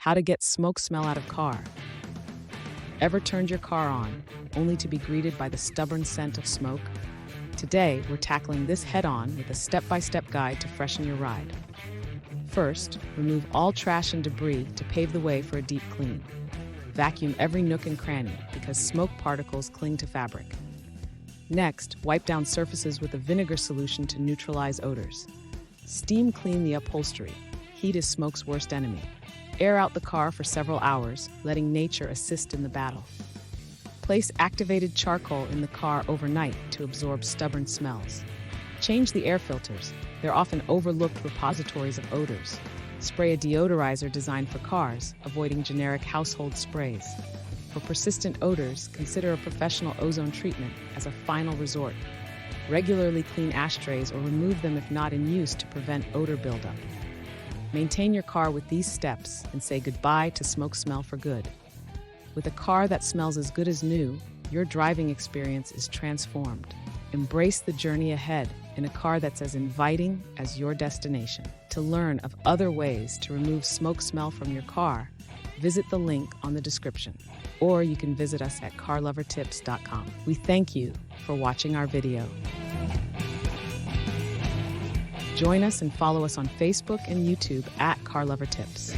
How to get smoke smell out of car. Ever turned your car on, only to be greeted by the stubborn scent of smoke? Today, we're tackling this head-on with a step-by-step guide to freshen your ride. First, remove all trash and debris to pave the way for a deep clean. Vacuum every nook and cranny because smoke particles cling to fabric. Next, wipe down surfaces with a vinegar solution to neutralize odors. Steam clean the upholstery. Heat is smoke's worst enemy. Air out the car for several hours, letting nature assist in the battle. Place activated charcoal in the car overnight to absorb stubborn smells. Change the air filters. They're often overlooked repositories of odors. Spray a deodorizer designed for cars, avoiding generic household sprays. For persistent odors, consider a professional ozone treatment as a final resort. Regularly clean ashtrays or remove them if not in use to prevent odor buildup. Maintain your car with these steps and say goodbye to smoke smell for good. With a car that smells as good as new, your driving experience is transformed. Embrace the journey ahead in a car that's as inviting as your destination. To learn of other ways to remove smoke smell from your car, visit the link on the description, or you can visit us at carlovertips.com. We thank you for watching our video. Join us and follow us on Facebook and YouTube at Car Lover Tips.